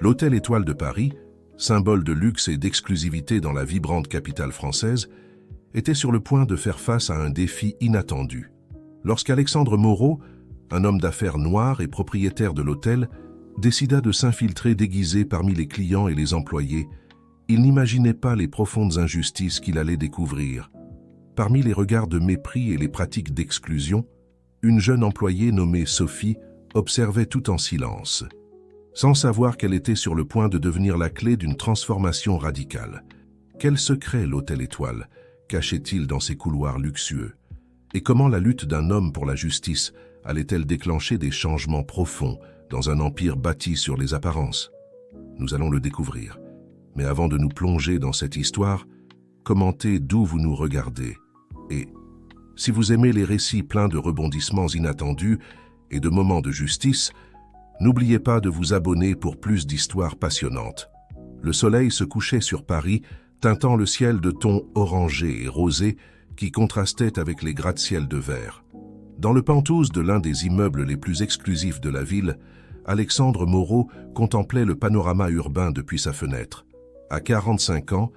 L'hôtel Étoile de Paris, symbole de luxe et d'exclusivité dans la vibrante capitale française, était sur le point de faire face à un défi inattendu. Lorsqu'Alexandre Moreau, un homme d'affaires noir et propriétaire de l'hôtel, décida de s'infiltrer déguisé parmi les clients et les employés, il n'imaginait pas les profondes injustices qu'il allait découvrir. Parmi les regards de mépris et les pratiques d'exclusion, une jeune employée nommée Sophie observait tout en silence, sans savoir qu'elle était sur le point de devenir la clé d'une transformation radicale. Quel secret l'hôtel Étoile cachait-il dans ses couloirs luxueux? Et comment la lutte d'un homme pour la justice allait-elle déclencher des changements profonds dans un empire bâti sur les apparences? Nous allons le découvrir. Mais avant de nous plonger dans cette histoire, commentez d'où vous nous regardez. Et, si vous aimez les récits pleins de rebondissements inattendus et de moments de justice, n'oubliez pas de vous abonner pour plus d'histoires passionnantes. Le soleil se couchait sur Paris, teintant le ciel de tons orangés et rosés qui contrastaient avec les gratte-ciel de verre. Dans le penthouse de l'un des immeubles les plus exclusifs de la ville, Alexandre Moreau contemplait le panorama urbain depuis sa fenêtre. À 45 ans,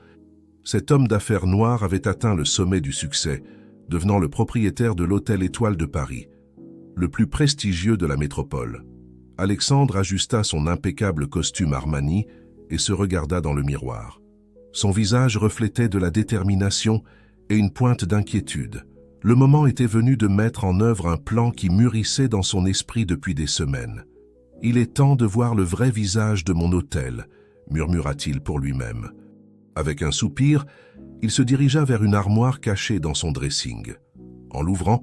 cet homme d'affaires noir avait atteint le sommet du succès, devenant le propriétaire de l'hôtel Étoile de Paris, le plus prestigieux de la métropole. Alexandre ajusta son impeccable costume Armani et se regarda dans le miroir. Son visage reflétait de la détermination et une pointe d'inquiétude. Le moment était venu de mettre en œuvre un plan qui mûrissait dans son esprit depuis des semaines. « Il est temps de voir le vrai visage de mon hôtel », murmura-t-il pour lui-même. Avec un soupir, il se dirigea vers une armoire cachée dans son dressing. En l'ouvrant,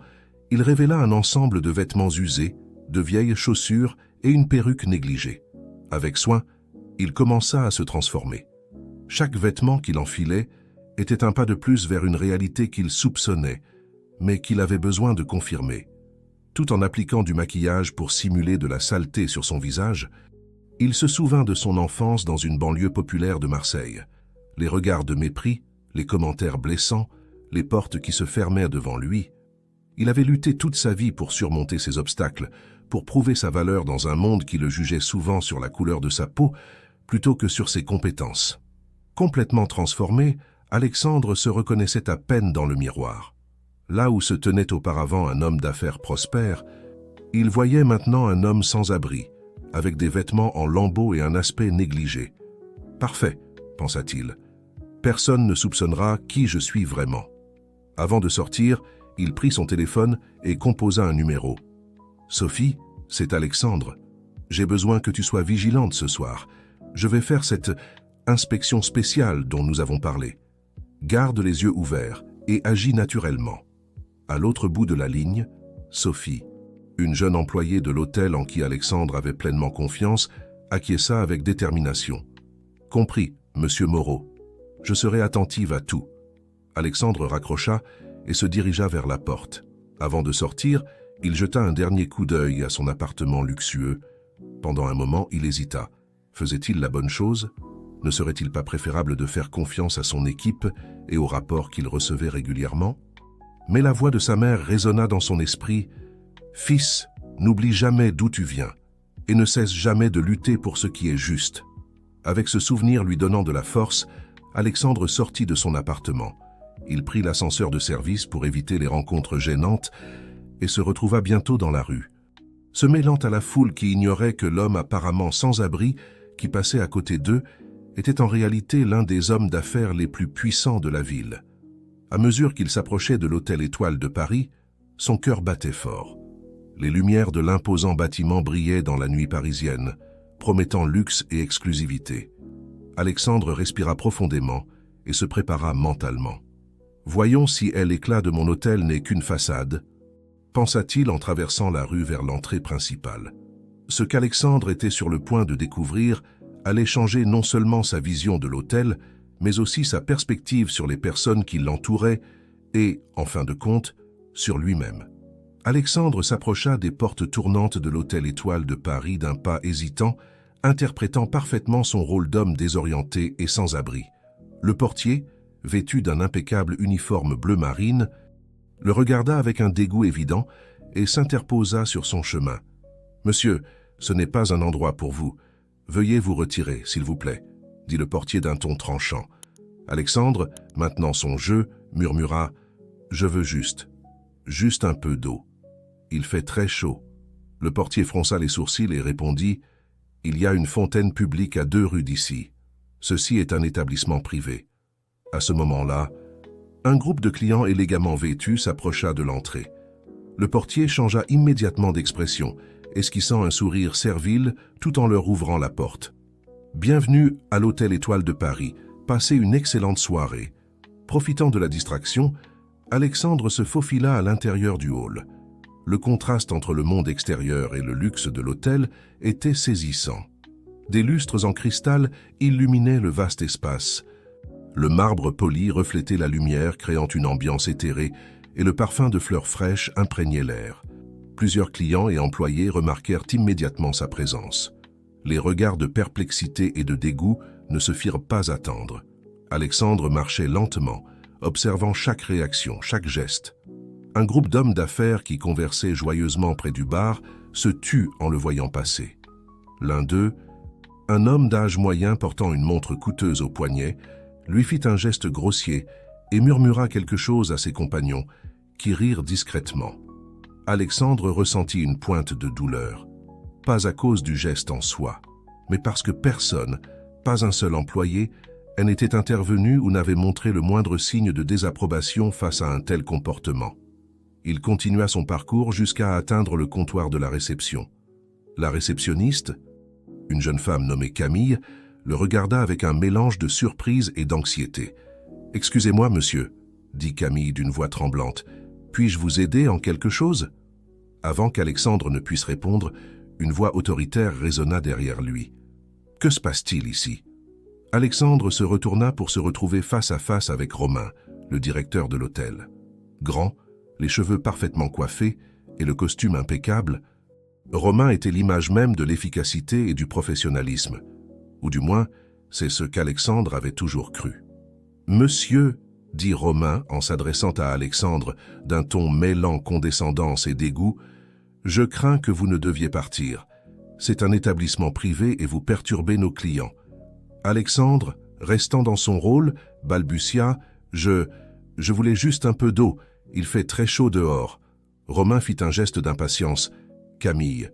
il révéla un ensemble de vêtements usés, de vieilles chaussures et une perruque négligée. Avec soin, il commença à se transformer. Chaque vêtement qu'il enfilait était un pas de plus vers une réalité qu'il soupçonnait, mais qu'il avait besoin de confirmer. Tout en appliquant du maquillage pour simuler de la saleté sur son visage, il se souvint de son enfance dans une banlieue populaire de Marseille. Les regards de mépris, les commentaires blessants, les portes qui se fermaient devant lui. Il avait lutté toute sa vie pour surmonter ces obstacles, pour prouver sa valeur dans un monde qui le jugeait souvent sur la couleur de sa peau plutôt que sur ses compétences. Complètement transformé, Alexandre se reconnaissait à peine dans le miroir. Là où se tenait auparavant un homme d'affaires prospère, il voyait maintenant un homme sans abri, avec des vêtements en lambeaux et un aspect négligé. « Parfait », pensa-t-il. « Personne ne soupçonnera qui je suis vraiment. » Avant de sortir, il prit son téléphone et composa un numéro. « Sophie, c'est Alexandre. J'ai besoin que tu sois vigilante ce soir. Je vais faire cette inspection spéciale dont nous avons parlé. Garde les yeux ouverts et agis naturellement. » À l'autre bout de la ligne, Sophie, une jeune employée de l'hôtel en qui Alexandre avait pleinement confiance, acquiesça avec détermination. « Compris, monsieur Moreau. Je serai attentive à tout. » Alexandre raccrocha et se dirigea vers la porte. Avant de sortir, il jeta un dernier coup d'œil à son appartement luxueux. Pendant un moment, il hésita. Faisait-il la bonne chose? Ne serait-il pas préférable de faire confiance à son équipe et aux rapports qu'il recevait régulièrement? Mais la voix de sa mère résonna dans son esprit. « Fils, n'oublie jamais d'où tu viens et ne cesse jamais de lutter pour ce qui est juste. » Avec ce souvenir lui donnant de la force, Alexandre sortit de son appartement. Il prit l'ascenseur de service pour éviter les rencontres gênantes et se retrouva bientôt dans la rue. Se mêlant à la foule qui ignorait que l'homme apparemment sans abri qui passait à côté d'eux était en réalité l'un des hommes d'affaires les plus puissants de la ville. À mesure qu'il s'approchait de l'hôtel Étoile de Paris, son cœur battait fort. Les lumières de l'imposant bâtiment brillaient dans la nuit parisienne, promettant luxe et exclusivité. Alexandre respira profondément et se prépara mentalement. « Voyons si l'éclat de mon hôtel n'est qu'une façade », pensa-t-il en traversant la rue vers l'entrée principale. Ce qu'Alexandre était sur le point de découvrir allait changer non seulement sa vision de l'hôtel, mais aussi sa perspective sur les personnes qui l'entouraient et, en fin de compte, sur lui-même. Alexandre s'approcha des portes tournantes de l'hôtel Étoile de Paris d'un pas hésitant, interprétant parfaitement son rôle d'homme désorienté et sans abri. Le portier, vêtu d'un impeccable uniforme bleu marine, le regarda avec un dégoût évident et s'interposa sur son chemin. « Monsieur, ce n'est pas un endroit pour vous. « Veuillez vous retirer, s'il vous plaît », dit le portier d'un ton tranchant. Alexandre, maintenant son jeu, murmura « Je veux juste un peu d'eau. Il fait très chaud. » Le portier fronça les sourcils et répondit « Il y a une fontaine publique à 2 rues d'ici. Ceci est un établissement privé. » À ce moment-là, un groupe de clients élégamment vêtus s'approcha de l'entrée. Le portier changea immédiatement d'expression, esquissant un sourire servile tout en leur ouvrant la porte. « Bienvenue à l'Hôtel Étoile de Paris. Passez une excellente soirée. » Profitant de la distraction, Alexandre se faufila à l'intérieur du hall. Le contraste entre le monde extérieur et le luxe de l'hôtel était saisissant. Des lustres en cristal illuminaient le vaste espace. Le marbre poli reflétait la lumière, créant une ambiance éthérée, et le parfum de fleurs fraîches imprégnait l'air. Plusieurs clients et employés remarquèrent immédiatement sa présence. Les regards de perplexité et de dégoût ne se firent pas attendre. Alexandre marchait lentement, observant chaque réaction, chaque geste. Un groupe d'hommes d'affaires qui conversaient joyeusement près du bar se tut en le voyant passer. L'un d'eux, un homme d'âge moyen portant une montre coûteuse au poignet, lui fit un geste grossier et murmura quelque chose à ses compagnons, qui rirent discrètement. Alexandre ressentit une pointe de douleur, pas à cause du geste en soi, mais parce que personne, pas un seul employé, n'était intervenu ou n'avait montré le moindre signe de désapprobation face à un tel comportement. Il continua son parcours jusqu'à atteindre le comptoir de la réception. La réceptionniste, une jeune femme nommée Camille, le regarda avec un mélange de surprise et d'anxiété. « Excusez-moi, monsieur, » dit Camille d'une voix tremblante. « Puis-je vous aider en quelque chose ?» Avant qu'Alexandre ne puisse répondre, une voix autoritaire résonna derrière lui. « Que se passe-t-il ici ?» Alexandre se retourna pour se retrouver face à face avec Romain, le directeur de l'hôtel. Grand, les cheveux parfaitement coiffés et le costume impeccable, Romain était l'image même de l'efficacité et du professionnalisme. Ou du moins, c'est ce qu'Alexandre avait toujours cru. « Monsieur », dit Romain en s'adressant à Alexandre d'un ton mêlant condescendance et dégoût, « je crains que vous ne deviez partir. C'est un établissement privé et vous perturbez nos clients. » Alexandre, restant dans son rôle, balbutia « Je voulais juste un peu d'eau, il fait très chaud dehors. » Romain fit un geste d'impatience. « Camille, »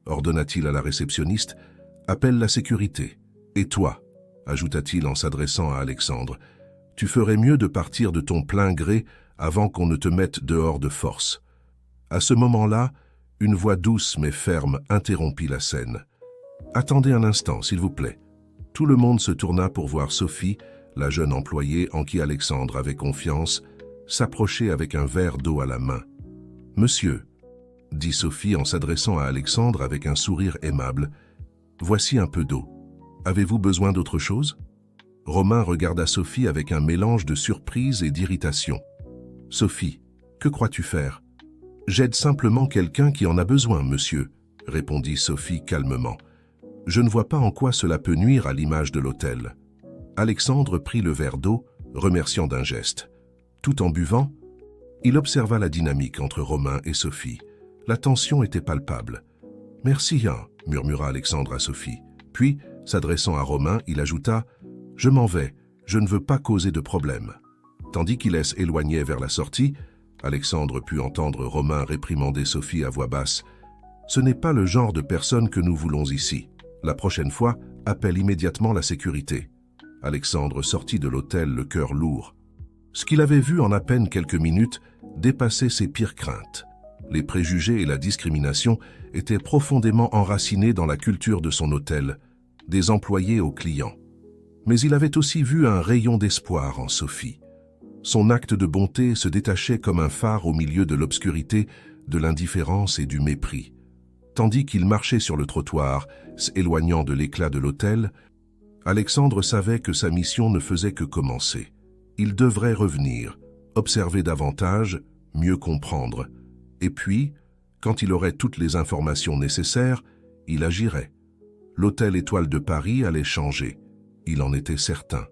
ordonna-t-il à la réceptionniste, « appelle la sécurité. Et toi, » ajouta-t-il en s'adressant à Alexandre, « tu ferais mieux de partir de ton plein gré avant qu'on ne te mette dehors de force. » À ce moment-là, une voix douce mais ferme interrompit la scène. « Attendez un instant, s'il vous plaît. » Tout le monde se tourna pour voir Sophie, la jeune employée en qui Alexandre avait confiance, s'approcher avec un verre d'eau à la main. « Monsieur, » dit Sophie en s'adressant à Alexandre avec un sourire aimable, « voici un peu d'eau. Avez-vous besoin d'autre chose ?» Romain regarda Sophie avec un mélange de surprise et d'irritation. « Sophie, que crois-tu faire ?»« J'aide simplement quelqu'un qui en a besoin, monsieur, » répondit Sophie calmement. « Je ne vois pas en quoi cela peut nuire à l'image de l'hôtel. » Alexandre prit le verre d'eau, remerciant d'un geste. Tout en buvant, il observa la dynamique entre Romain et Sophie. La tension était palpable. « Merci, hein, » murmura Alexandre à Sophie. Puis, s'adressant à Romain, il ajouta « Je m'en vais, je ne veux pas causer de problème. » Tandis qu'il s'éloignait vers la sortie, Alexandre put entendre Romain réprimander Sophie à voix basse. « Ce n'est pas le genre de personne que nous voulons ici. La prochaine fois, appelle immédiatement la sécurité. » Alexandre sortit de l'hôtel le cœur lourd. Ce qu'il avait vu en à peine quelques minutes dépassait ses pires craintes. Les préjugés et la discrimination étaient profondément enracinés dans la culture de son hôtel, des employés aux clients. Mais il avait aussi vu un rayon d'espoir en Sophie. Son acte de bonté se détachait comme un phare au milieu de l'obscurité, de l'indifférence et du mépris. Tandis qu'il marchait sur le trottoir, s'éloignant de l'éclat de l'hôtel, Alexandre savait que sa mission ne faisait que commencer. Il devrait revenir, observer davantage, mieux comprendre. Et puis, quand il aurait toutes les informations nécessaires, il agirait. L'hôtel Étoile de Paris allait changer. Il en était certain.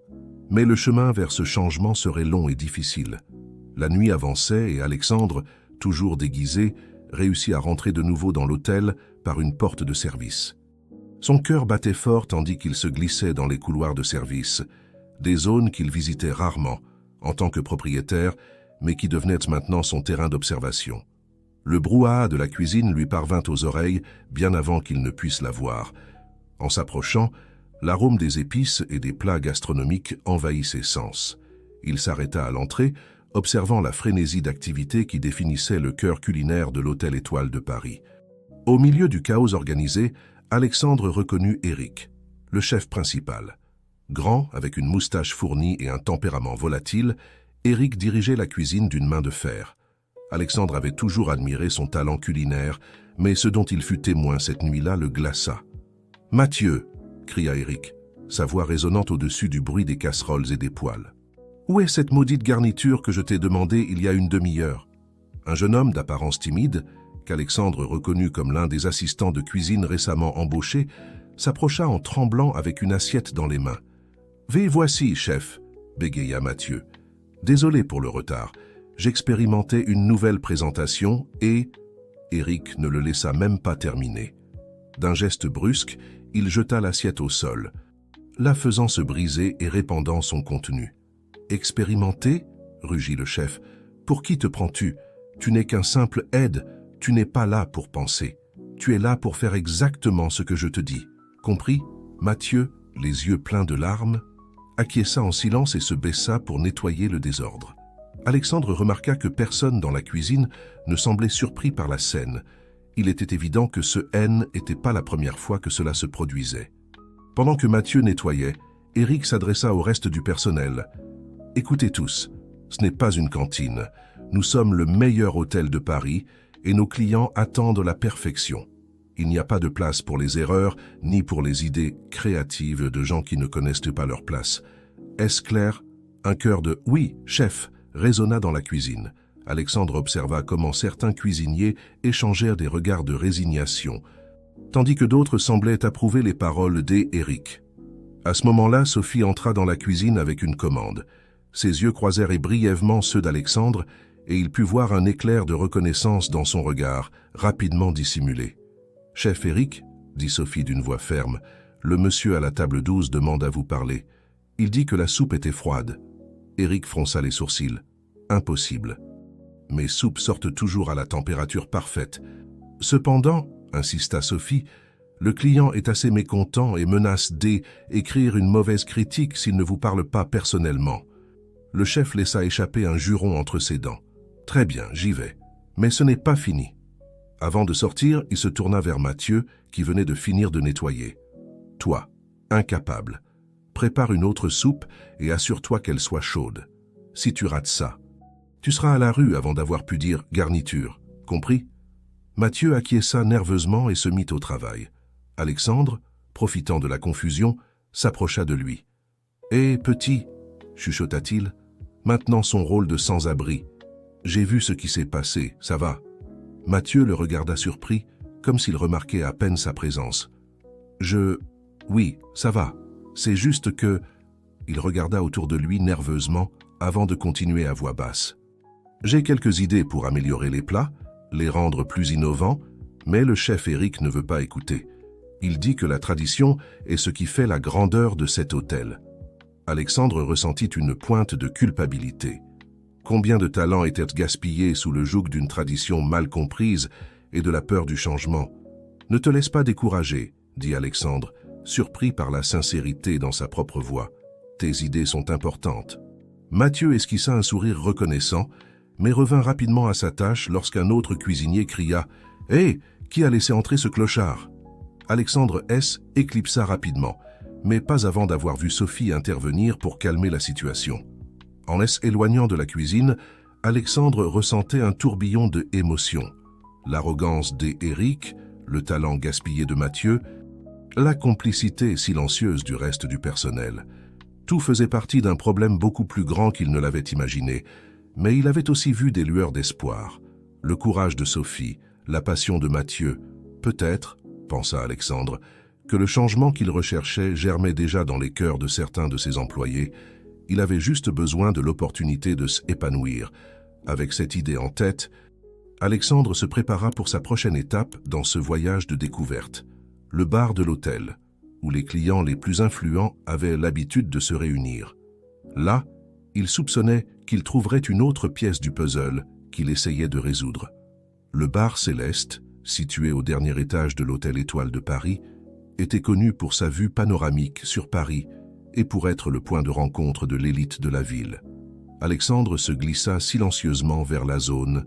Mais le chemin vers ce changement serait long et difficile. La nuit avançait et Alexandre, toujours déguisé, réussit à rentrer de nouveau dans l'hôtel par une porte de service. Son cœur battait fort tandis qu'il se glissait dans les couloirs de service, des zones qu'il visitait rarement, en tant que propriétaire, mais qui devenaient maintenant son terrain d'observation. Le brouhaha de la cuisine lui parvint aux oreilles bien avant qu'il ne puisse la voir. En s'approchant, l'arôme des épices et des plats gastronomiques envahit ses sens. Il s'arrêta à l'entrée, observant la frénésie d'activité qui définissait le cœur culinaire de l'Hôtel Étoile de Paris. Au milieu du chaos organisé, Alexandre reconnut Éric, le chef principal. Grand, avec une moustache fournie et un tempérament volatile, Éric dirigeait la cuisine d'une main de fer. Alexandre avait toujours admiré son talent culinaire, mais ce dont il fut témoin cette nuit-là le glaça. « Mathieu !» cria Éric, sa voix résonnant au-dessus du bruit des casseroles et des poêles. « Où est cette maudite garniture que je t'ai demandée il y a une demi-heure ?» Un jeune homme d'apparence timide, qu'Alexandre reconnut comme l'un des assistants de cuisine récemment embauchés, s'approcha en tremblant avec une assiette dans les mains. « Voici, chef !» bégaya Mathieu. « Désolé pour le retard. J'expérimentais une nouvelle présentation et... » Éric ne le laissa même pas terminer. D'un geste brusque, il jeta l'assiette au sol, la faisant se briser et répandant son contenu. « Expérimenter ?» rugit le chef. « Pour qui te prends-tu? Tu n'es qu'un simple aide, tu n'es pas là pour penser. Tu es là pour faire exactement ce que je te dis. Compris ?» Mathieu, les yeux pleins de larmes, acquiesça en silence et se baissa pour nettoyer le désordre. Alexandre remarqua que personne dans la cuisine ne semblait surpris par la scène. Il était évident que ce N n'était pas la première fois que cela se produisait. Pendant que Mathieu nettoyait, Éric s'adressa au reste du personnel. « Écoutez tous, ce n'est pas une cantine. Nous sommes le meilleur hôtel de Paris et nos clients attendent la perfection. Il n'y a pas de place pour les erreurs ni pour les idées créatives de gens qui ne connaissent pas leur place. Est-ce clair ?» Un chœur de « Oui, chef !» résonna dans la cuisine. Alexandre observa comment certains cuisiniers échangèrent des regards de résignation, tandis que d'autres semblaient approuver les paroles d'Éric. À ce moment-là, Sophie entra dans la cuisine avec une commande. Ses yeux croisèrent brièvement ceux d'Alexandre et il put voir un éclair de reconnaissance dans son regard, rapidement dissimulé. « Chef Éric, » dit Sophie d'une voix ferme, « le monsieur à la table 12 demande à vous parler. Il dit que la soupe était froide. » Éric fronça les sourcils. « Impossible. Mes soupes sortent toujours à la température parfaite. Cependant, insista Sophie, le client est assez mécontent et menace d'écrire une mauvaise critique s'il ne vous parle pas personnellement. » Le chef laissa échapper un juron entre ses dents. « Très bien, j'y vais. Mais ce n'est pas fini. » Avant de sortir, il se tourna vers Mathieu, qui venait de finir de nettoyer. « Toi, incapable. Prépare une autre soupe et assure-toi qu'elle soit chaude. Si tu rates ça, tu seras à la rue avant d'avoir pu dire garniture. Compris ?» Mathieu acquiesça nerveusement et se mit au travail. Alexandre, profitant de la confusion, s'approcha de lui. « Hé, petit !» chuchota-t-il. « Maintenant son rôle de sans-abri. J'ai vu ce qui s'est passé, ça va ?» Mathieu le regarda surpris, comme s'il remarquait à peine sa présence. « Oui, ça va. C'est juste que... » Il regarda autour de lui nerveusement avant de continuer à voix basse. « J'ai quelques idées pour améliorer les plats, les rendre plus innovants, mais le chef Éric ne veut pas écouter. Il dit que la tradition est ce qui fait la grandeur de cet hôtel. » Alexandre ressentit une pointe de culpabilité. Combien de talents étaient gaspillés sous le joug d'une tradition mal comprise et de la peur du changement. « Ne te laisse pas décourager, » dit Alexandre, surpris par la sincérité dans sa propre voix. « Tes idées sont importantes. » Mathieu esquissa un sourire reconnaissant, mais revint rapidement à sa tâche lorsqu'un autre cuisinier cria « Hé, qui a laissé entrer ce clochard ?» Alexandre S. éclipsa rapidement, mais pas avant d'avoir vu Sophie intervenir pour calmer la situation. En s'éloignant de la cuisine, Alexandre ressentait un tourbillon de émotions. L'arrogance d'Éric, le talent gaspillé de Mathieu, la complicité silencieuse du reste du personnel. Tout faisait partie d'un problème beaucoup plus grand qu'il ne l'avait imaginé, mais il avait aussi vu des lueurs d'espoir. Le courage de Sophie, la passion de Mathieu, peut-être, pensa Alexandre, que le changement qu'il recherchait germait déjà dans les cœurs de certains de ses employés. Il avait juste besoin de l'opportunité de s'épanouir. Avec cette idée en tête, Alexandre se prépara pour sa prochaine étape dans ce voyage de découverte. le bar de l'hôtel, où les clients les plus influents avaient l'habitude de se réunir. Là, il soupçonnait qu'il trouverait une autre pièce du puzzle qu'il essayait de résoudre. Le bar Céleste, situé au dernier étage de l'hôtel Étoile de Paris, était connu pour sa vue panoramique sur Paris et pour être le point de rencontre de l'élite de la ville. Alexandre se glissa silencieusement vers la zone,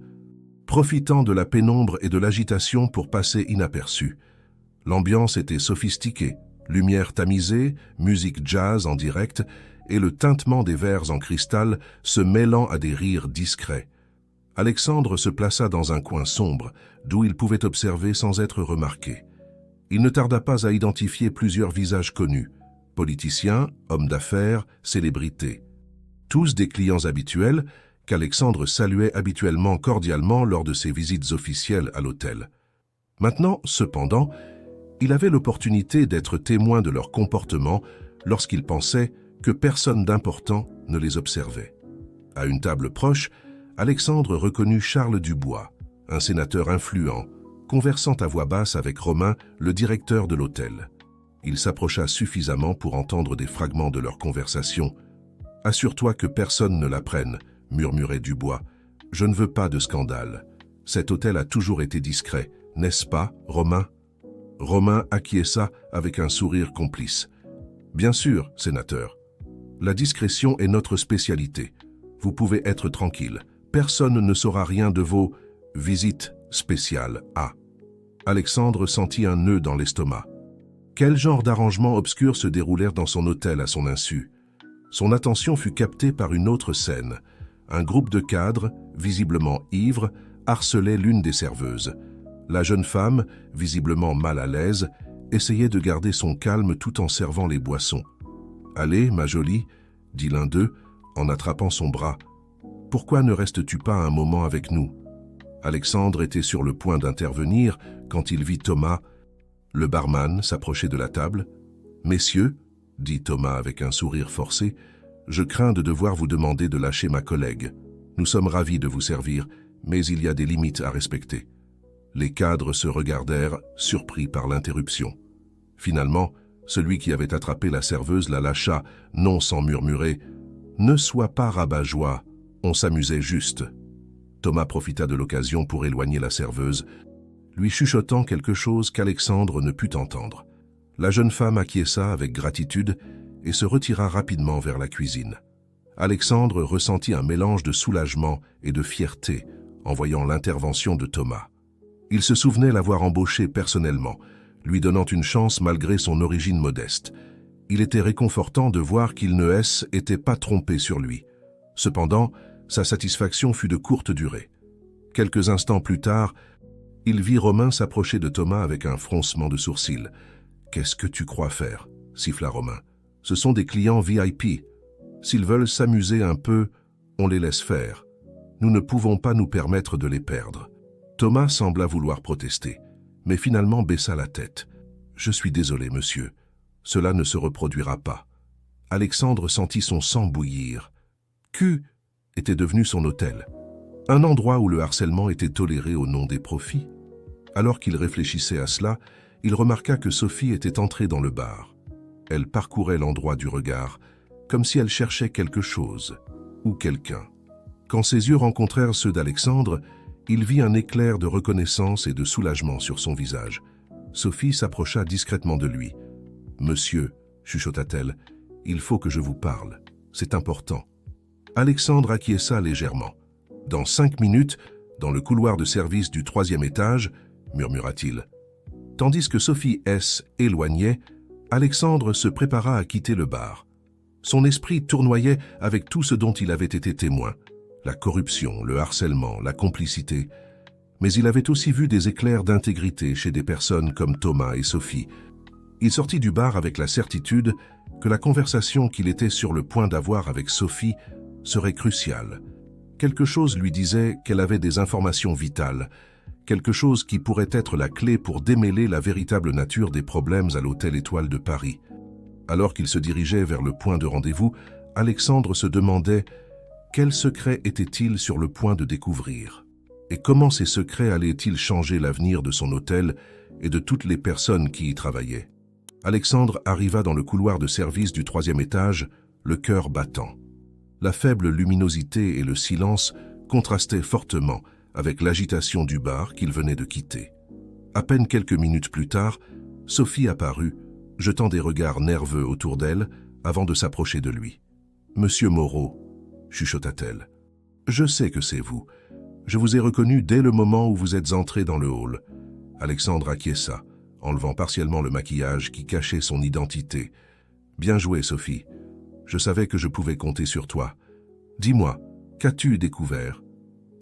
profitant de la pénombre et de l'agitation pour passer inaperçu. L'ambiance était sophistiquée, lumière tamisée, musique jazz en direct et le tintement des verres en cristal se mêlant à des rires discrets. Alexandre se plaça dans un coin sombre, d'où il pouvait observer sans être remarqué. Il ne tarda pas à identifier plusieurs visages connus, politiciens, hommes d'affaires, célébrités. Tous des clients habituels qu'Alexandre saluait habituellement cordialement lors de ses visites officielles à l'hôtel. Maintenant, cependant, il avait l'opportunité d'être témoin de leur comportement lorsqu'il pensait que personne d'important ne les observait. À une table proche, Alexandre reconnut Charles Dubois, un sénateur influent, conversant à voix basse avec Romain, le directeur de l'hôtel. Il s'approcha suffisamment pour entendre des fragments de leur conversation. « Assure-toi que personne ne la prenne », murmurait Dubois. « Je ne veux pas de scandale. Cet hôtel a toujours été discret, n'est-ce pas, Romain ?» Romain acquiesça avec un sourire complice. « Bien sûr, sénateur. La discrétion est notre spécialité. Vous pouvez être tranquille. Personne ne saura rien de vos visites spéciales à... » Alexandre sentit un nœud dans l'estomac. Quel genre d'arrangements obscurs se déroulèrent dans son hôtel à son insu? Son attention fut captée par une autre scène. Un groupe de cadres, visiblement ivres, harcelait l'une des serveuses. La jeune femme, visiblement mal à l'aise, essayait de garder son calme tout en servant les boissons. « Allez, ma jolie, » dit l'un d'eux, en attrapant son bras. « Pourquoi ne restes-tu pas un moment avec nous ?» Alexandre était sur le point d'intervenir quand il vit Thomas. Le barman s'approchait de la table. « Messieurs, » dit Thomas avec un sourire forcé, « je crains de devoir vous demander de lâcher ma collègue. Nous sommes ravis de vous servir, mais il y a des limites à respecter. » Les cadres se regardèrent, surpris par l'interruption. Finalement, celui qui avait attrapé la serveuse la lâcha, non sans murmurer « Ne sois pas rabat-joie, on s'amusait juste. » Thomas profita de l'occasion pour éloigner la serveuse, lui chuchotant quelque chose qu'Alexandre ne put entendre. La jeune femme acquiesça avec gratitude et se retira rapidement vers la cuisine. Alexandre ressentit un mélange de soulagement et de fierté en voyant l'intervention de Thomas. Il se souvenait l'avoir embauché personnellement, lui donnant une chance malgré son origine modeste. Il était réconfortant de voir qu'il ne s'était pas trompé sur lui. Cependant, sa satisfaction fut de courte durée. Quelques instants plus tard, il vit Romain s'approcher de Thomas avec un froncement de sourcils. « Qu'est-ce que tu crois faire ?» siffla Romain. « Ce sont des clients VIP. S'ils veulent s'amuser un peu, on les laisse faire. Nous ne pouvons pas nous permettre de les perdre. » Thomas sembla vouloir protester, mais finalement baissa la tête. « Je suis désolé, monsieur. Cela ne se reproduira pas. » Alexandre sentit son sang bouillir. Q était devenu son hôtel, un endroit où le harcèlement était toléré au nom des profits. Alors qu'il réfléchissait à cela, il remarqua que Sophie était entrée dans le bar. Elle parcourait l'endroit du regard, comme si elle cherchait quelque chose ou quelqu'un. Quand ses yeux rencontrèrent ceux d'Alexandre, il vit un éclair de reconnaissance et de soulagement sur son visage. Sophie s'approcha discrètement de lui. « Monsieur, » chuchota-t-elle, « il faut que je vous parle. C'est important. » Alexandre acquiesça légèrement. « Dans 5 minutes, dans le couloir de service du 3e étage, » murmura-t-il. Tandis que Sophie éloignait, Alexandre se prépara à quitter le bar. Son esprit tournoyait avec tout ce dont il avait été témoin. La corruption, le harcèlement, la complicité. Mais il avait aussi vu des éclairs d'intégrité chez des personnes comme Thomas et Sophie. Il sortit du bar avec la certitude que la conversation qu'il était sur le point d'avoir avec Sophie serait cruciale. Quelque chose lui disait qu'elle avait des informations vitales, quelque chose qui pourrait être la clé pour démêler la véritable nature des problèmes à l'hôtel Étoile de Paris. Alors qu'il se dirigeait vers le point de rendez-vous, Alexandre se demandait quel secret était-il sur le point de découvrir. Et comment ces secrets allaient-ils changer l'avenir de son hôtel et de toutes les personnes qui y travaillaient? Alexandre arriva dans le couloir de service du 3e étage, le cœur battant. La faible luminosité et le silence contrastaient fortement avec l'agitation du bar qu'il venait de quitter. À peine quelques minutes plus tard, Sophie apparut, jetant des regards nerveux autour d'elle avant de s'approcher de lui. « Monsieur Moreau », chuchota-t-elle, « je sais que c'est vous. Je vous ai reconnu dès le moment où vous êtes entré dans le hall. » Alexandre acquiesça, enlevant partiellement le maquillage qui cachait son identité. « Bien joué, Sophie. Je savais que je pouvais compter sur toi. Dis-moi, qu'as-tu découvert ?»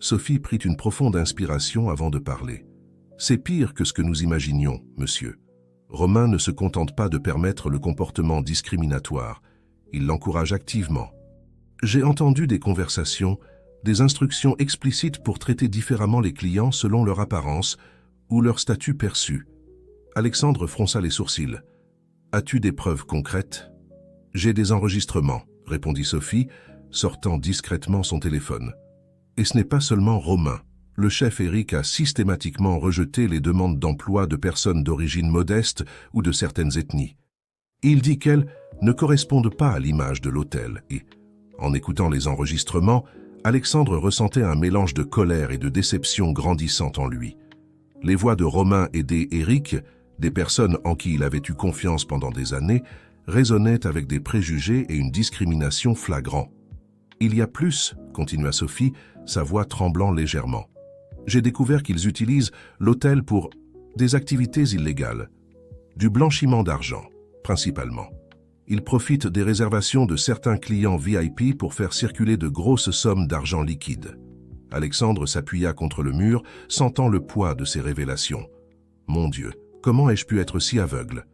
Sophie prit une profonde inspiration avant de parler. « C'est pire que ce que nous imaginions, monsieur. Romain ne se contente pas de permettre le comportement discriminatoire. Il l'encourage activement. J'ai entendu des conversations, des instructions explicites pour traiter différemment les clients selon leur apparence ou leur statut perçu. » Alexandre fronça les sourcils. « As-tu des preuves concrètes ?»« J'ai des enregistrements, » répondit Sophie, sortant discrètement son téléphone. « Et ce n'est pas seulement Romain. Le chef Éric a systématiquement rejeté les demandes d'emploi de personnes d'origine modeste ou de certaines ethnies. Il dit qu'elles ne correspondent pas à l'image de l'hôtel et, en écoutant les enregistrements, Alexandre ressentait un mélange de colère et de déception grandissant en lui. Les voix de Romain et d'Éric, des personnes en qui il avait eu confiance pendant des années, résonnaient avec des préjugés et une discrimination flagrants. « Il y a plus, » continua Sophie, sa voix tremblant légèrement. « J'ai découvert qu'ils utilisent l'hôtel pour des activités illégales, du blanchiment d'argent, principalement. Ils profitent des réservations de certains clients VIP pour faire circuler de grosses sommes d'argent liquide. » Alexandre s'appuya contre le mur, sentant le poids de ces révélations. « Mon Dieu, comment ai-je pu être si aveugle ?»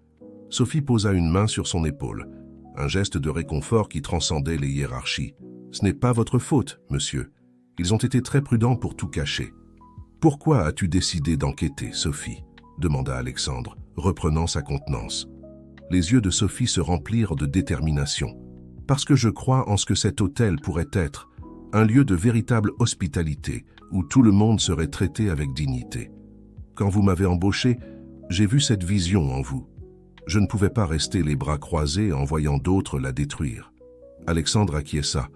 Sophie posa une main sur son épaule, un geste de réconfort qui transcendait les hiérarchies. « Ce n'est pas votre faute, monsieur. Ils ont été très prudents pour tout cacher. »« Pourquoi as-tu décidé d'enquêter, Sophie ?» demanda Alexandre, reprenant sa contenance. Les yeux de Sophie se remplirent de détermination. « Parce que je crois en ce que cet hôtel pourrait être, un lieu de véritable hospitalité, où tout le monde serait traité avec dignité. Quand vous m'avez embauché, j'ai vu cette vision en vous. Je ne pouvais pas rester les bras croisés en voyant d'autres la détruire. » Alexandre acquiesça,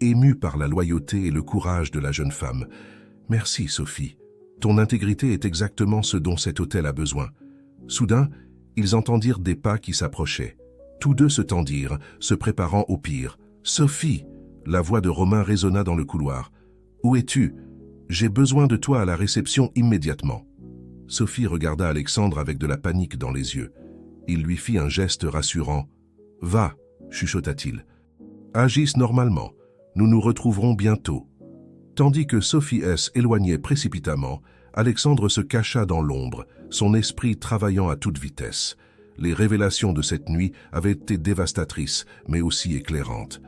ému par la loyauté et le courage de la jeune femme. « Merci, Sophie. Ton intégrité est exactement ce dont cet hôtel a besoin. » Soudain, ils entendirent des pas qui s'approchaient. Tous deux se tendirent, se préparant au pire. « Sophie !» La voix de Romain résonna dans le couloir. « Où es-tu? J'ai besoin de toi à la réception immédiatement. » Sophie regarda Alexandre avec de la panique dans les yeux. Il lui fit un geste rassurant. « Va !» chuchota-t-il. « Agisse normalement. Nous nous retrouverons bientôt. » Tandis que Sophie S. éloignait précipitamment, Alexandre se cacha dans l'ombre, son esprit travaillant à toute vitesse. Les révélations de cette nuit avaient été dévastatrices, mais aussi éclairantes.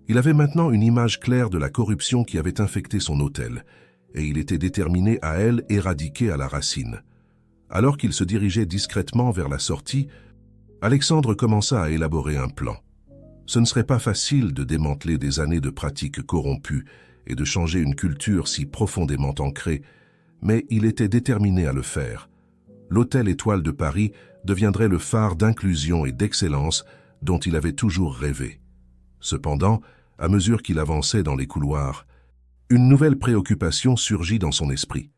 Il avait maintenant une image claire de la corruption qui avait infecté son hôtel, et il était déterminé à elle éradiquer à la racine. Alors qu'il se dirigeait discrètement vers la sortie, Alexandre commença à élaborer un plan. Ce ne serait pas facile de démanteler des années de pratiques corrompues et de changer une culture si profondément ancrée, mais il était déterminé à le faire. L'Hôtel Étoile de Paris deviendrait le phare d'inclusion et d'excellence dont il avait toujours rêvé. Cependant, à mesure qu'il avançait dans les couloirs, une nouvelle préoccupation surgit dans son esprit.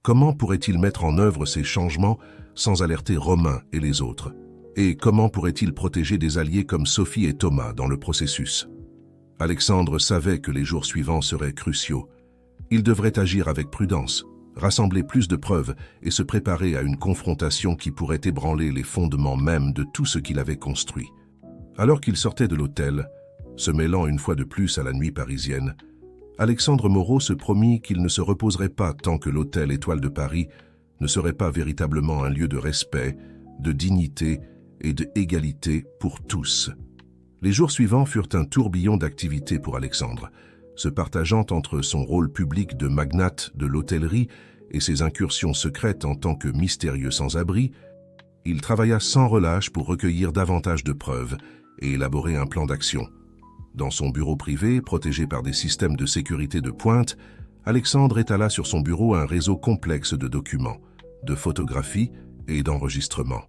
Comment pourrait-il mettre en œuvre ces changements sans alerter Romain et les autres? Et comment pourrait-il protéger des alliés comme Sophie et Thomas dans le processus? Alexandre savait que les jours suivants seraient cruciaux. Il devrait agir avec prudence, rassembler plus de preuves et se préparer à une confrontation qui pourrait ébranler les fondements mêmes de tout ce qu'il avait construit. Alors qu'il sortait de l'hôtel, se mêlant une fois de plus à la nuit parisienne, Alexandre Moreau se promit qu'il ne se reposerait pas tant que l'hôtel Étoile de Paris ne serait pas véritablement un lieu de respect, de dignité et d'égalité pour tous. Les jours suivants furent un tourbillon d'activités pour Alexandre, se partageant entre son rôle public de magnate de l'hôtellerie et ses incursions secrètes en tant que mystérieux sans-abri. Il travailla sans relâche pour recueillir davantage de preuves et élaborer un plan d'action. Dans son bureau privé, protégé par des systèmes de sécurité de pointe, Alexandre étala sur son bureau un réseau complexe de documents, de photographies et d'enregistrements.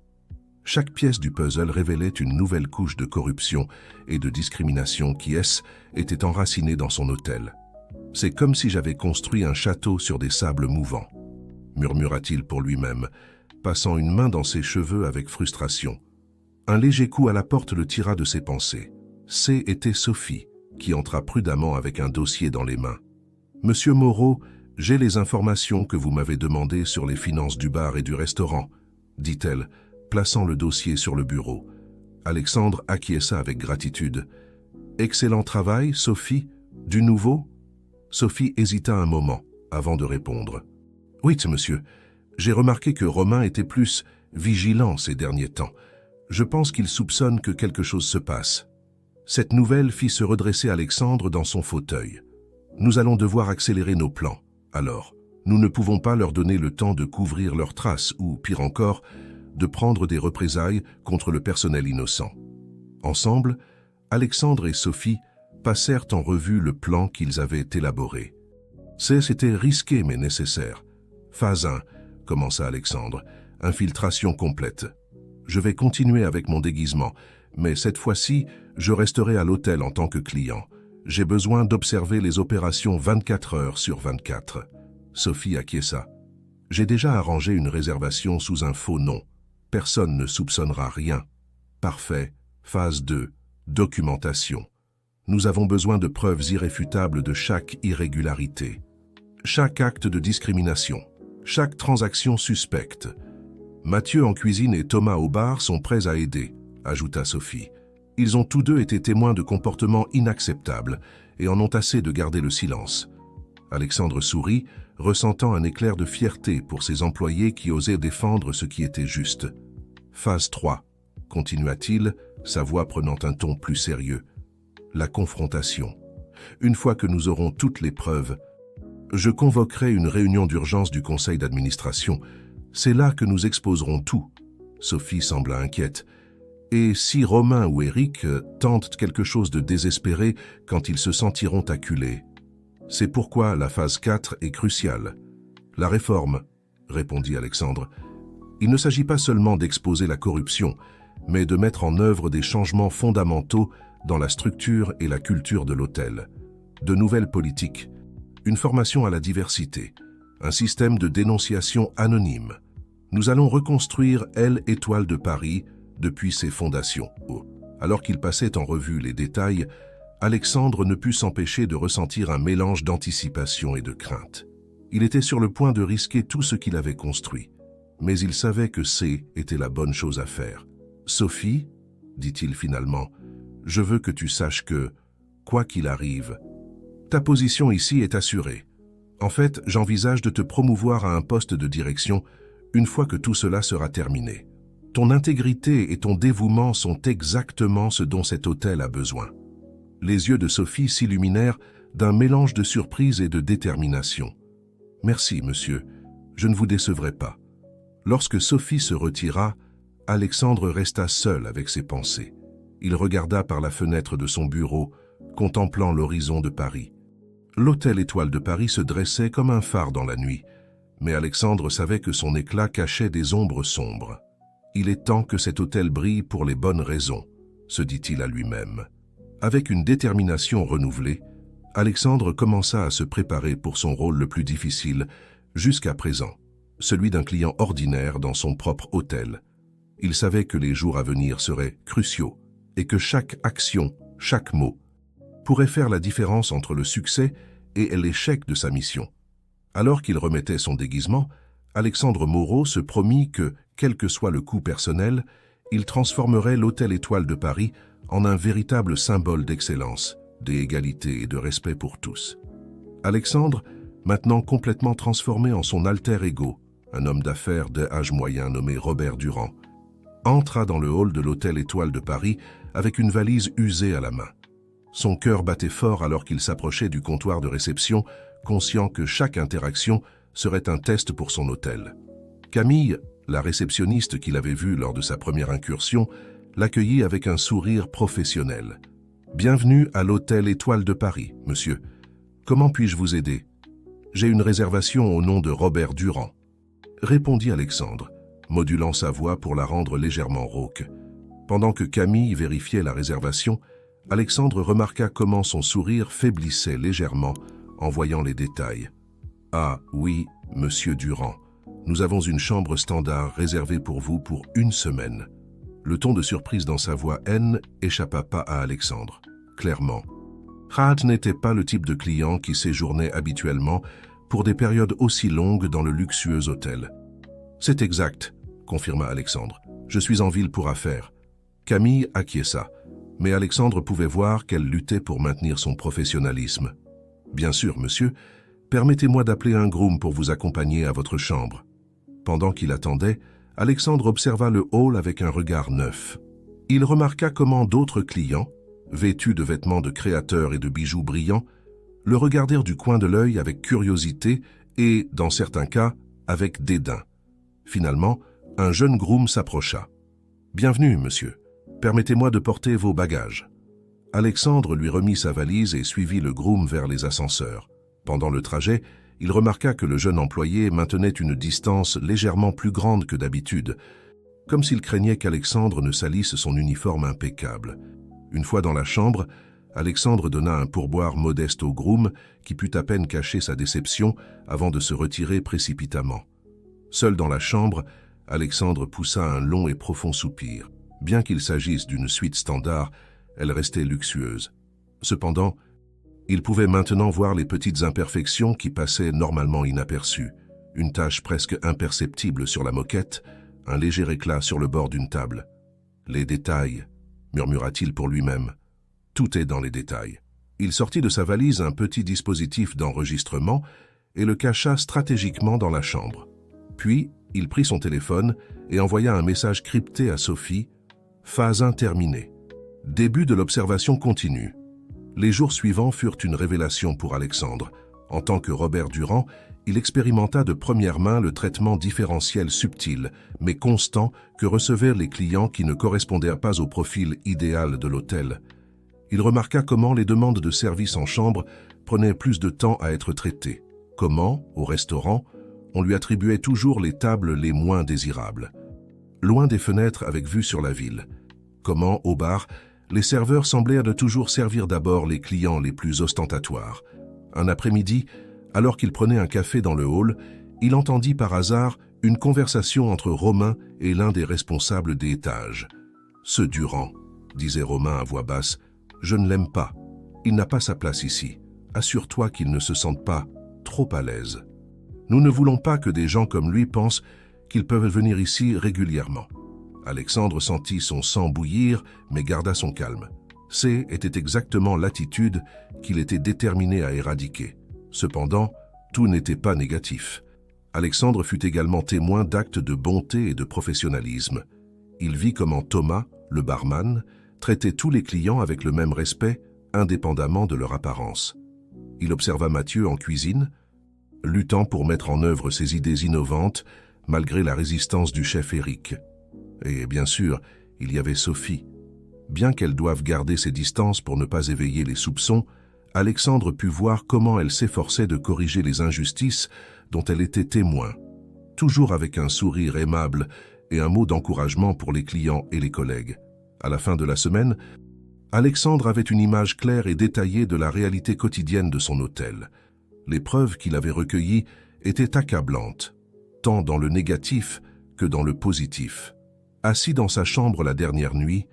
Chaque pièce du puzzle révélait une nouvelle couche de corruption et de discrimination qui, était enracinée dans son hôtel. « C'est comme si j'avais construit un château sur des sables mouvants », murmura-t-il pour lui-même, passant une main dans ses cheveux avec frustration. Un léger coup à la porte le tira de ses pensées. C'était Sophie, qui entra prudemment avec un dossier dans les mains. « Monsieur Moreau, j'ai les informations que vous m'avez demandées sur les finances du bar et du restaurant, » dit-elle, plaçant le dossier sur le bureau. Alexandre acquiesça avec gratitude. « Excellent travail, Sophie. Du nouveau ?» Sophie hésita un moment, avant de répondre. « Oui, monsieur. J'ai remarqué que Romain était plus vigilant ces derniers temps. Je pense qu'il soupçonne que quelque chose se passe. » Cette nouvelle fit se redresser Alexandre dans son fauteuil. « Nous allons devoir accélérer nos plans. Alors, nous ne pouvons pas leur donner le temps de couvrir leurs traces ou, pire encore, de prendre des représailles contre le personnel innocent. » Ensemble, Alexandre et Sophie passèrent en revue le plan qu'ils avaient élaboré. C'était risqué mais nécessaire. Phase 1, commença Alexandre, infiltration complète. Je vais continuer avec mon déguisement, mais cette fois-ci, je resterai à l'hôtel en tant que client. J'ai besoin d'observer les opérations 24 heures sur 24. Sophie acquiesça. J'ai déjà arrangé une réservation sous un faux nom. Personne ne soupçonnera rien. Parfait. Phase 2. Documentation. Nous avons besoin de preuves irréfutables de chaque irrégularité. Chaque acte de discrimination. Chaque transaction suspecte. Mathieu en cuisine et Thomas au bar sont prêts à aider, ajouta Sophie. Ils ont tous deux été témoins de comportements inacceptables et en ont assez de garder le silence. Alexandre sourit, ressentant un éclair de fierté pour ses employés qui osaient défendre ce qui était juste. Phase 3, continua-t-il, sa voix prenant un ton plus sérieux. La confrontation. Une fois que nous aurons toutes les preuves, je convoquerai une réunion d'urgence du conseil d'administration. C'est là que nous exposerons tout. Sophie sembla inquiète. Et si Romain ou Éric tentent quelque chose de désespéré quand ils se sentiront acculés? C'est pourquoi la phase 4 est cruciale. La réforme, répondit Alexandre. Il ne s'agit pas seulement d'exposer la corruption, mais de mettre en œuvre des changements fondamentaux dans la structure et la culture de l'hôtel. De nouvelles politiques, une formation à la diversité, un système de dénonciation anonyme. Nous allons reconstruire Étoile de Paris depuis ses fondations. Alors qu'il passait en revue les détails, Alexandre ne put s'empêcher de ressentir un mélange d'anticipation et de crainte. Il était sur le point de risquer tout ce qu'il avait construit, mais il savait que était la bonne chose à faire. « Sophie, dit-il finalement, je veux que tu saches que, quoi qu'il arrive, ta position ici est assurée. En fait, j'envisage de te promouvoir à un poste de direction une fois que tout cela sera terminé. Ton intégrité et ton dévouement sont exactement ce dont cet hôtel a besoin. » Les yeux de Sophie s'illuminèrent d'un mélange de surprise et de détermination. « Merci, monsieur. Je ne vous décevrai pas. » Lorsque Sophie se retira, Alexandre resta seul avec ses pensées. Il regarda par la fenêtre de son bureau, contemplant l'horizon de Paris. L'hôtel Étoile de Paris se dressait comme un phare dans la nuit, mais Alexandre savait que son éclat cachait des ombres sombres. « Il est temps que cet hôtel brille pour les bonnes raisons », se dit-il à lui-même. Avec une détermination renouvelée, Alexandre commença à se préparer pour son rôle le plus difficile jusqu'à présent, celui d'un client ordinaire dans son propre hôtel. Il savait que les jours à venir seraient cruciaux et que chaque action, chaque mot, pourrait faire la différence entre le succès et l'échec de sa mission. Alors qu'il remettait son déguisement, Alexandre Moreau se promit que, quel que soit le coût personnel, il transformerait l'hôtel Étoile de Paris en un véritable symbole d'excellence, d'égalité et de respect pour tous. Alexandre, maintenant complètement transformé en son alter ego, un homme d'affaires d'âge moyen nommé Robert Durand, entra dans le hall de l'hôtel Étoile de Paris avec une valise usée à la main. Son cœur battait fort alors qu'il s'approchait du comptoir de réception, conscient que chaque interaction serait un test pour son hôtel. Camille, la réceptionniste qu'il avait vue lors de sa première incursion, l'accueillit avec un sourire professionnel. « Bienvenue à l'hôtel Étoile de Paris, monsieur. Comment puis-je vous aider ?» « J'ai une réservation au nom de Robert Durand, répondit Alexandre, modulant sa voix pour la rendre légèrement rauque. Pendant que Camille vérifiait la réservation, Alexandre remarqua comment son sourire faiblissait légèrement en voyant les détails. « Ah oui, monsieur Durand, nous avons une chambre standard réservée pour vous pour 1 semaine. » Le ton de surprise dans sa voix échappa pas à Alexandre. Clairement, Raad n'était pas le type de client qui séjournait habituellement pour des périodes aussi longues dans le luxueux hôtel. « C'est exact, » confirma Alexandre. « Je suis en ville pour affaires. » Camille acquiesça, mais Alexandre pouvait voir qu'elle luttait pour maintenir son professionnalisme. « Bien sûr, monsieur, permettez-moi d'appeler un groom pour vous accompagner à votre chambre. » Pendant qu'il attendait, Alexandre observa le hall avec un regard neuf. Il remarqua comment d'autres clients, vêtus de vêtements de créateurs et de bijoux brillants, le regardèrent du coin de l'œil avec curiosité et, dans certains cas, avec dédain. Finalement, un jeune groom s'approcha. « Bienvenue, monsieur. Permettez-moi de porter vos bagages. » Alexandre lui remit sa valise et suivit le groom vers les ascenseurs. Pendant le trajet, il remarqua que le jeune employé maintenait une distance légèrement plus grande que d'habitude, comme s'il craignait qu'Alexandre ne salisse son uniforme impeccable. Une fois dans la chambre, Alexandre donna un pourboire modeste au groom qui put à peine cacher sa déception avant de se retirer précipitamment. Seul dans la chambre, Alexandre poussa un long et profond soupir. Bien qu'il s'agisse d'une suite standard, elle restait luxueuse. Cependant, il pouvait maintenant voir les petites imperfections qui passaient normalement inaperçues. Une tache presque imperceptible sur la moquette, un léger éclat sur le bord d'une table. « Les détails », murmura-t-il pour lui-même. « Tout est dans les détails. » Il sortit de sa valise un petit dispositif d'enregistrement et le cacha stratégiquement dans la chambre. Puis, il prit son téléphone et envoya un message crypté à Sophie. Phase 1 terminée. Début de l'observation continue. Les jours suivants furent une révélation pour Alexandre. En tant que Robert Durand, il expérimenta de première main le traitement différentiel subtil, mais constant, que recevaient les clients qui ne correspondaient pas au profil idéal de l'hôtel. Il remarqua comment les demandes de service en chambre prenaient plus de temps à être traitées. Comment, au restaurant, on lui attribuait toujours les tables les moins désirables, loin des fenêtres avec vue sur la ville. Comment, au bar, les serveurs semblèrent de toujours servir d'abord les clients les plus ostentatoires. Un après-midi, alors qu'il prenait un café dans le hall, il entendit par hasard une conversation entre Romain et l'un des responsables des étages. « Ce Durand, » disait Romain à voix basse, « je ne l'aime pas. Il n'a pas sa place ici. Assure-toi qu'il ne se sente pas trop à l'aise. Nous ne voulons pas que des gens comme lui pensent qu'ils peuvent venir ici régulièrement. » Alexandre sentit son sang bouillir, mais garda son calme. Était exactement l'attitude qu'il était déterminé à éradiquer. Cependant, tout n'était pas négatif. Alexandre fut également témoin d'actes de bonté et de professionnalisme. Il vit comment Thomas, le barman, traitait tous les clients avec le même respect, indépendamment de leur apparence. Il observa Mathieu en cuisine, luttant pour mettre en œuvre ses idées innovantes, malgré la résistance du chef Éric. Et bien sûr, il y avait Sophie. Bien qu'elle doive garder ses distances pour ne pas éveiller les soupçons, Alexandre put voir comment elle s'efforçait de corriger les injustices dont elle était témoin, toujours avec un sourire aimable et un mot d'encouragement pour les clients et les collègues. À la fin de la semaine, Alexandre avait une image claire et détaillée de la réalité quotidienne de son hôtel. Les preuves qu'il avait recueillies étaient accablantes, tant dans le négatif que dans le positif. Assis dans sa chambre la dernière nuit,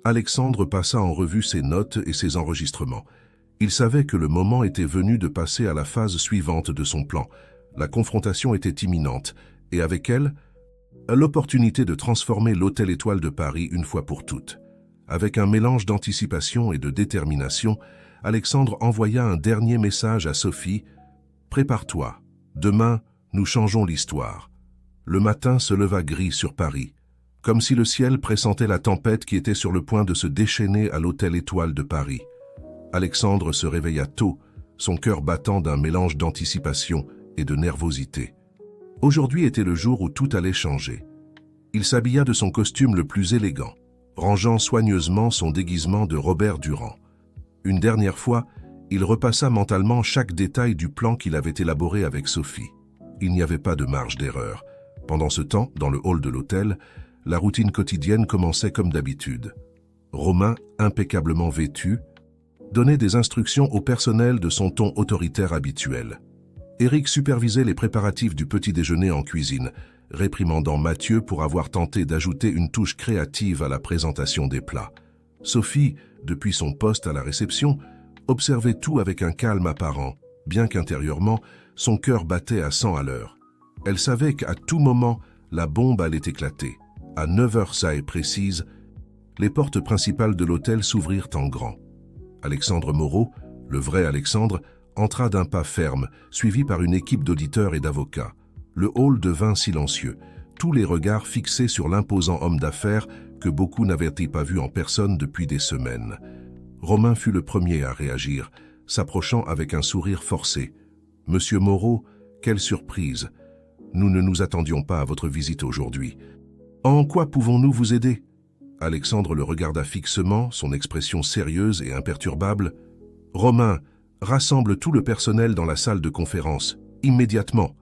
Alexandre passa en revue ses notes et ses enregistrements. Il savait que le moment était venu de passer à la phase suivante de son plan. La confrontation était imminente, et avec elle, l'opportunité de transformer l'Hôtel Étoile de Paris une fois pour toutes. Avec un mélange d'anticipation et de détermination, Alexandre envoya un dernier message à Sophie. « Prépare-toi. Demain, nous changeons l'histoire. » Le matin se leva gris sur Paris, comme si le ciel pressentait la tempête qui était sur le point de se déchaîner à l'Hôtel Étoile de Paris. Alexandre se réveilla tôt, son cœur battant d'un mélange d'anticipation et de nervosité. Aujourd'hui était le jour où tout allait changer. Il s'habilla de son costume le plus élégant, rangeant soigneusement son déguisement de Robert Durand. Une dernière fois, Il repassa mentalement chaque détail du plan qu'il avait élaboré avec Sophie. Il n'y avait pas de marge d'erreur. Pendant ce temps, dans le hall de l'hôtel, la routine quotidienne commençait comme d'habitude. Romain, impeccablement vêtu, donnait des instructions au personnel de son ton autoritaire habituel. Éric supervisait les préparatifs du petit déjeuner en cuisine, réprimandant Mathieu pour avoir tenté d'ajouter une touche créative à la présentation des plats. Sophie, depuis son poste à la réception, observait tout avec un calme apparent, bien qu'intérieurement, son cœur battait à 100 à l'heure. Elle savait qu'à tout moment, la bombe allait éclater. À 9h ça et précise, les portes principales de l'hôtel s'ouvrirent en grand. Alexandre Moreau, le vrai Alexandre, entra d'un pas ferme, suivi par une équipe d'auditeurs et d'avocats. Le hall devint silencieux, tous les regards fixés sur l'imposant homme d'affaires que beaucoup n'avaient pas vu en personne depuis des semaines. Romain fut le premier à réagir, s'approchant avec un sourire forcé. « Monsieur Moreau, quelle surprise! Nous ne nous attendions pas à votre visite aujourd'hui. En quoi pouvons-nous vous aider ?» Alexandre le regarda fixement, son expression sérieuse et imperturbable. « Romain, rassemble tout le personnel dans la salle de conférence, immédiatement. »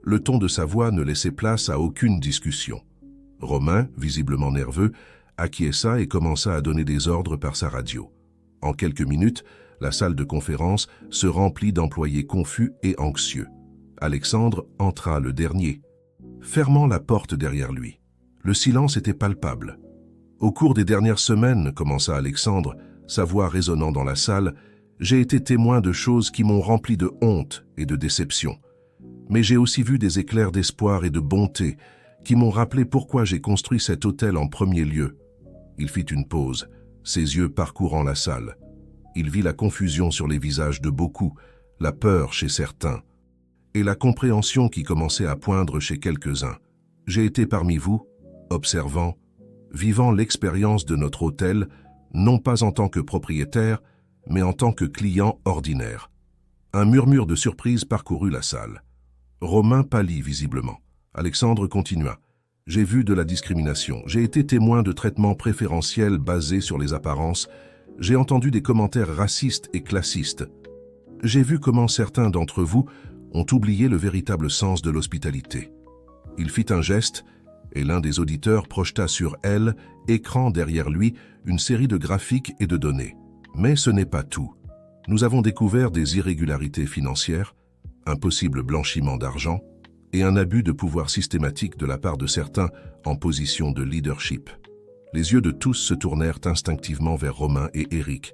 Le ton de sa voix ne laissait place à aucune discussion. Romain, visiblement nerveux, acquiesça et commença à donner des ordres par sa radio. En quelques minutes, la salle de conférence se remplit d'employés confus et anxieux. Alexandre entra le dernier, fermant la porte derrière lui. Le silence était palpable. « Au cours des dernières semaines, commença Alexandre, sa voix résonnant dans la salle, j'ai été témoin de choses qui m'ont rempli de honte et de déception. Mais j'ai aussi vu des éclairs d'espoir et de bonté qui m'ont rappelé pourquoi j'ai construit cet hôtel en premier lieu. » Il fit une pause, ses yeux parcourant la salle. Il vit la confusion sur les visages de beaucoup, la peur chez certains, et la compréhension qui commençait à poindre chez quelques-uns. « J'ai été parmi vous, observant, vivant l'expérience de notre hôtel, non pas en tant que propriétaire, mais en tant que client ordinaire. » Un murmure de surprise parcourut la salle. Romain pâlit visiblement. Alexandre continua. « J'ai vu de la discrimination, j'ai été témoin de traitements préférentiels basés sur les apparences, j'ai entendu des commentaires racistes et classistes. J'ai vu comment certains d'entre vous ont oublié le véritable sens de l'hospitalité. » Il fit un geste, et l'un des auditeurs projeta sur elle, écran derrière lui, une série de graphiques et de données. Mais ce n'est pas tout. Nous avons découvert des irrégularités financières, un possible blanchiment d'argent et un abus de pouvoir systématique de la part de certains en position de leadership. Les yeux de tous se tournèrent instinctivement vers Romain et Éric,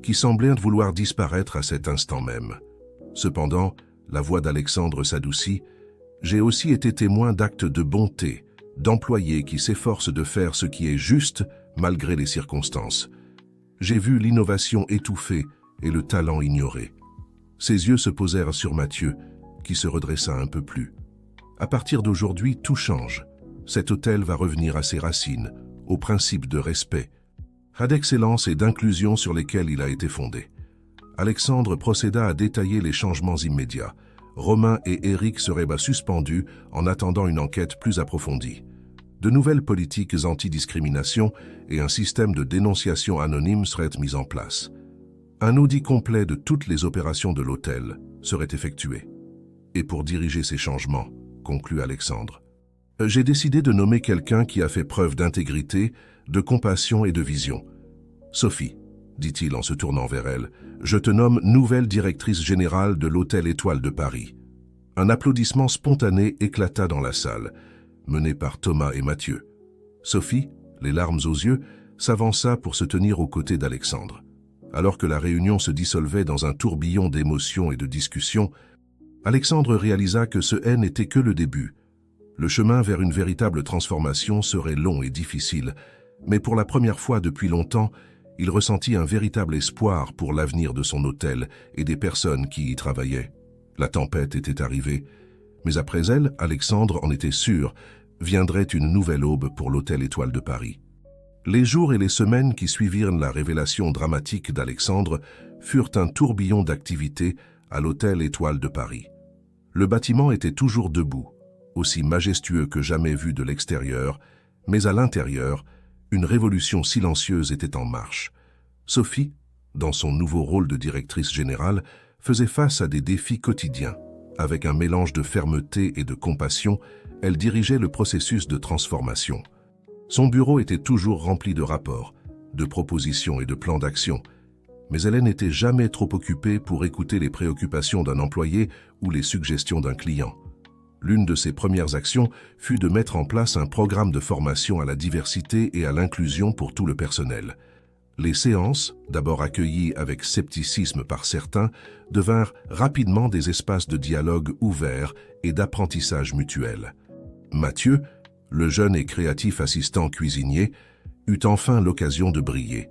qui semblaient vouloir disparaître à cet instant même. Cependant, la voix d'Alexandre s'adoucit. « J'ai aussi été témoin d'actes de bonté, d'employés qui s'efforcent de faire ce qui est juste malgré les circonstances. J'ai vu l'innovation étouffée et le talent ignoré. » Ses yeux se posèrent sur Mathieu, qui se redressa un peu plus. « À partir d'aujourd'hui, tout change. Cet hôtel va revenir à ses racines, aux principes de respect, d'excellence et d'inclusion sur lesquels il a été fondé. » Alexandre procéda à détailler les changements immédiats. Romain et Éric seraient suspendus en attendant une enquête plus approfondie. De nouvelles politiques anti-discrimination et un système de dénonciation anonyme seraient mis en place. Un audit complet de toutes les opérations de l'hôtel serait effectué. Et pour diriger ces changements, conclut Alexandre, j'ai décidé de nommer quelqu'un qui a fait preuve d'intégrité, de compassion et de vision. Sophie, dit-il en se tournant vers elle, je te nomme nouvelle directrice générale de l'Hôtel Étoile de Paris. Un applaudissement spontané éclata dans la salle, mené par Thomas et Mathieu. Sophie, les larmes aux yeux, s'avança pour se tenir aux côtés d'Alexandre. Alors que la réunion se dissolvait dans un tourbillon d'émotions et de discussions, Alexandre réalisa que ce n'était que le début. Le chemin vers une véritable transformation serait long et difficile, mais pour la première fois depuis longtemps, il ressentit un véritable espoir pour l'avenir de son hôtel et des personnes qui y travaillaient. La tempête était arrivée, mais après elle, Alexandre en était sûr, viendrait une nouvelle aube pour l'Hôtel Étoile de Paris. Les jours et les semaines qui suivirent la révélation dramatique d'Alexandre furent un tourbillon d'activités à l'Hôtel Étoile de Paris. Le bâtiment était toujours debout, aussi majestueux que jamais vu de l'extérieur, mais à l'intérieur, une révolution silencieuse était en marche. Sophie, dans son nouveau rôle de directrice générale, faisait face à des défis quotidiens. Avec un mélange de fermeté et de compassion, elle dirigeait le processus de transformation. Son bureau était toujours rempli de rapports, de propositions et de plans d'action, mais elle n'était jamais trop occupée pour écouter les préoccupations d'un employé ou les suggestions d'un client. L'une de ses premières actions fut de mettre en place un programme de formation à la diversité et à l'inclusion pour tout le personnel. Les séances, d'abord accueillies avec scepticisme par certains, devinrent rapidement des espaces de dialogue ouverts et d'apprentissage mutuel. Mathieu, le jeune et créatif assistant cuisinier, eut enfin l'occasion de briller.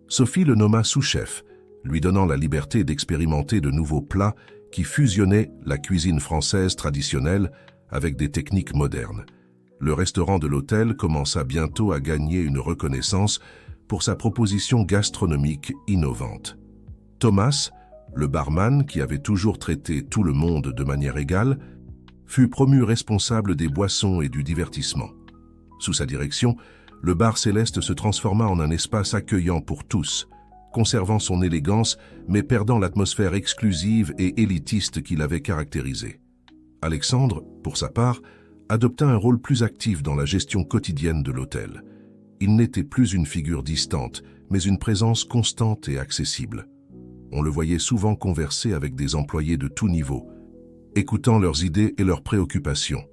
Sophie le nomma sous-chef, lui donnant la liberté d'expérimenter de nouveaux plats qui fusionnaient la cuisine française traditionnelle avec des techniques modernes. Le restaurant de l'hôtel commença bientôt à gagner une reconnaissance pour sa proposition gastronomique innovante. Thomas, le barman qui avait toujours traité tout le monde de manière égale, fut promu responsable des boissons et du divertissement. Sous sa direction, le bar Céleste se transforma en un espace accueillant pour tous, conservant son élégance mais perdant l'atmosphère exclusive et élitiste qui l'avait caractérisé. Alexandre, pour sa part, adopta un rôle plus actif dans la gestion quotidienne de l'hôtel. Il n'était plus une figure distante, mais une présence constante et accessible. On le voyait souvent converser avec des employés de tout niveau, écoutant leurs idées et leurs préoccupations.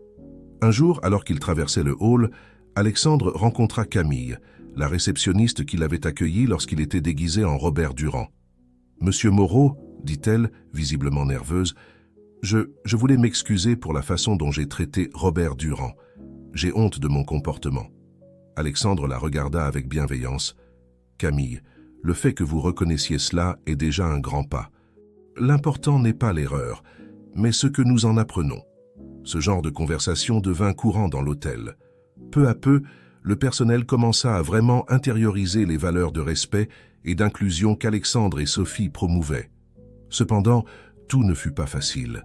Un jour, alors qu'il traversait le hall, Alexandre rencontra Camille, la réceptionniste qui l'avait accueilli lorsqu'il était déguisé en Robert Durand. « Monsieur Moreau, dit-elle, visiblement nerveuse, je voulais m'excuser pour la façon dont j'ai traité Robert Durand. J'ai honte de mon comportement. » Alexandre la regarda avec bienveillance. « Camille, le fait que vous reconnaissiez cela est déjà un grand pas. L'important n'est pas l'erreur, mais ce que nous en apprenons. » Ce genre de conversation devint courant dans l'hôtel. Peu à peu, le personnel commença à vraiment intérioriser les valeurs de respect et d'inclusion qu'Alexandre et Sophie promouvaient. Cependant, tout ne fut pas facile.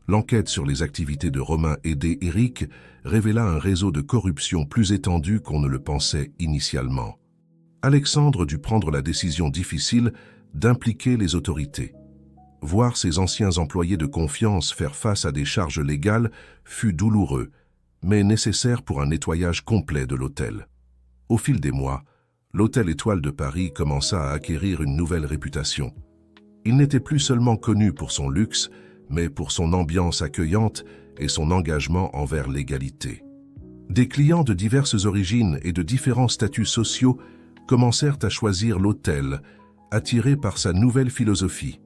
L'enquête sur les activités de Romain aidé Éric révéla un réseau de corruption plus étendu qu'on ne le pensait initialement. Alexandre dut prendre la décision difficile d'impliquer les autorités. Voir ses anciens employés de confiance faire face à des charges légales fut douloureux, mais nécessaire pour un nettoyage complet de l'hôtel. Au fil des mois, l'hôtel Étoile de Paris commença à acquérir une nouvelle réputation. Il n'était plus seulement connu pour son luxe, mais pour son ambiance accueillante et son engagement envers l'égalité. Des clients de diverses origines et de différents statuts sociaux commencèrent à choisir l'hôtel, attirés par sa nouvelle philosophie.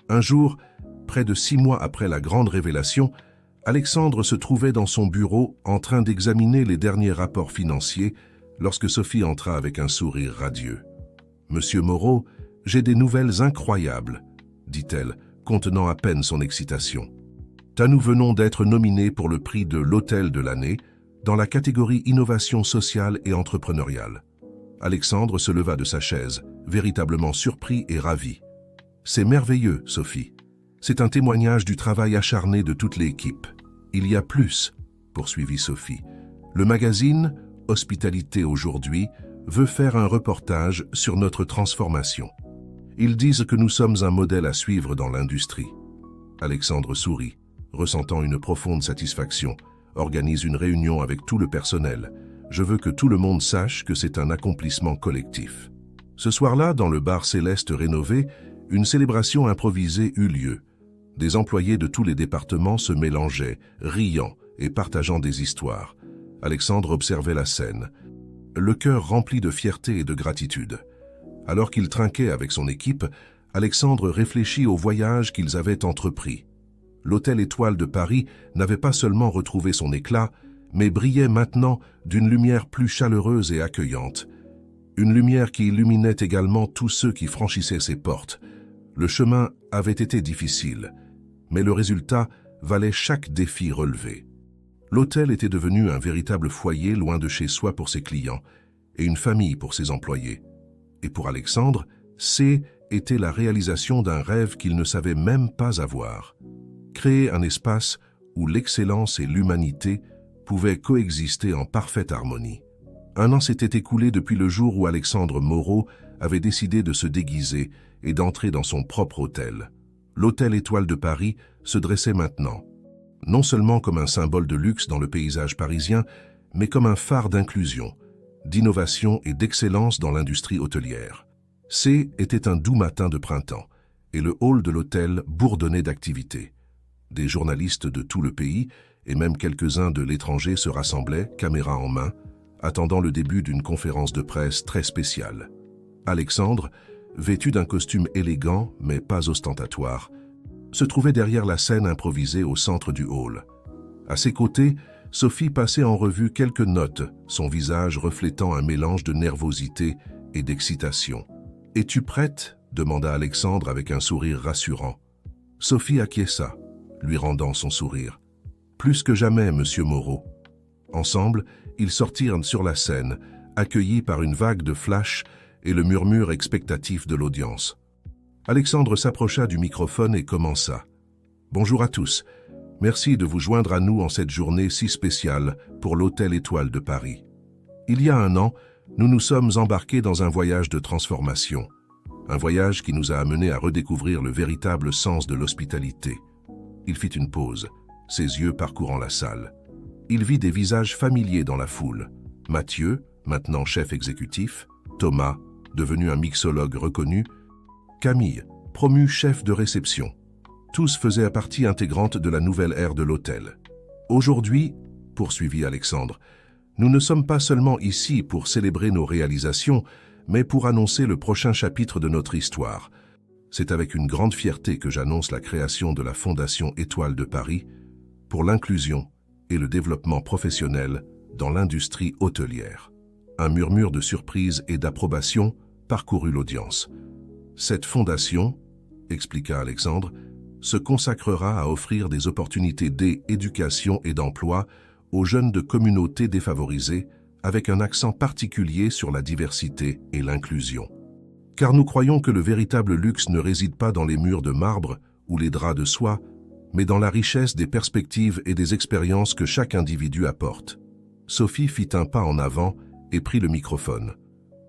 Un jour, près de 6 mois après la grande révélation, Alexandre se trouvait dans son bureau en train d'examiner les derniers rapports financiers lorsque Sophie entra avec un sourire radieux. « Monsieur Moreau, j'ai des nouvelles incroyables, » dit-elle, contenant à peine son excitation. « Nous venons d'être nominés pour le prix de l'hôtel de l'année dans la catégorie Innovation sociale et entrepreneuriale. » Alexandre se leva de sa chaise, véritablement surpris et ravi. « C'est merveilleux, Sophie. C'est un témoignage du travail acharné de toute l'équipe. Il y a plus, » poursuivit Sophie. « Le magazine Hospitalité aujourd'hui veut faire un reportage sur notre transformation. Ils disent que nous sommes un modèle à suivre dans l'industrie. » Alexandre sourit, ressentant une profonde satisfaction, organise une réunion avec tout le personnel. « Je veux que tout le monde sache que c'est un accomplissement collectif. » Ce soir-là, dans le bar Céleste rénové, une célébration improvisée eut lieu. Des employés de tous les départements se mélangeaient, riant et partageant des histoires. Alexandre observait la scène, le cœur rempli de fierté et de gratitude. Alors qu'il trinquait avec son équipe, Alexandre réfléchit au voyage qu'ils avaient entrepris. L'hôtel Étoile de Paris n'avait pas seulement retrouvé son éclat, mais brillait maintenant d'une lumière plus chaleureuse et accueillante. Une lumière qui illuminait également tous ceux qui franchissaient ses portes. Le chemin avait été difficile, mais le résultat valait chaque défi relevé. L'hôtel était devenu un véritable foyer loin de chez soi pour ses clients et une famille pour ses employés. Et pour Alexandre, était la réalisation d'un rêve qu'il ne savait même pas avoir. Créer un espace où l'excellence et l'humanité pouvaient coexister en parfaite harmonie. Un an s'était écoulé depuis le jour où Alexandre Moreau avait décidé de se déguiser et d'entrer dans son propre hôtel. L'hôtel Étoile de Paris se dressait maintenant, non seulement comme un symbole de luxe dans le paysage parisien, mais comme un phare d'inclusion, d'innovation et d'excellence dans l'industrie hôtelière. Était un doux matin de printemps, et le hall de l'hôtel bourdonnait d'activités. Des journalistes de tout le pays, et même quelques-uns de l'étranger se rassemblaient, caméra en main, attendant le début d'une conférence de presse très spéciale. Alexandre, vêtu d'un costume élégant mais pas ostentatoire, se trouvait derrière la scène improvisée au centre du hall. À ses côtés, Sophie passait en revue quelques notes, son visage reflétant un mélange de nervosité et d'excitation. « Es-tu prête ?» demanda Alexandre avec un sourire rassurant. Sophie acquiesça, lui rendant son sourire. « Plus que jamais, monsieur Moreau. » Ensemble, ils sortirent sur la scène, accueillis par une vague de flash et le murmure expectatif de l'audience. Alexandre s'approcha du microphone et commença. « Bonjour à tous. Merci de vous joindre à nous en cette journée si spéciale pour l'Hôtel Étoile de Paris. Il y a un an, nous nous sommes embarqués dans un voyage de transformation. Un voyage qui nous a amenés à redécouvrir le véritable sens de l'hospitalité. » Il fit une pause, ses yeux parcourant la salle. Il vit des visages familiers dans la foule. Mathieu, maintenant chef exécutif, Thomas, devenu un mixologue reconnu, Camille, promu chef de réception. Tous faisaient partie intégrante de la nouvelle ère de l'hôtel. Aujourd'hui, poursuivit Alexandre, nous ne sommes pas seulement ici pour célébrer nos réalisations, mais pour annoncer le prochain chapitre de notre histoire. C'est avec une grande fierté que j'annonce la création de la Fondation Étoile de Paris pour l'inclusion et le développement professionnel dans l'industrie hôtelière. Un murmure de surprise et d'approbation parcourut l'audience. Cette fondation, expliqua Alexandre, se consacrera à offrir des opportunités d'éducation et d'emploi aux jeunes de communautés défavorisées avec un accent particulier sur la diversité et l'inclusion. Car nous croyons que le véritable luxe ne réside pas dans les murs de marbre ou les draps de soie, mais dans la richesse des perspectives et des expériences que chaque individu apporte. Sophie fit un pas en avant et prit le microphone.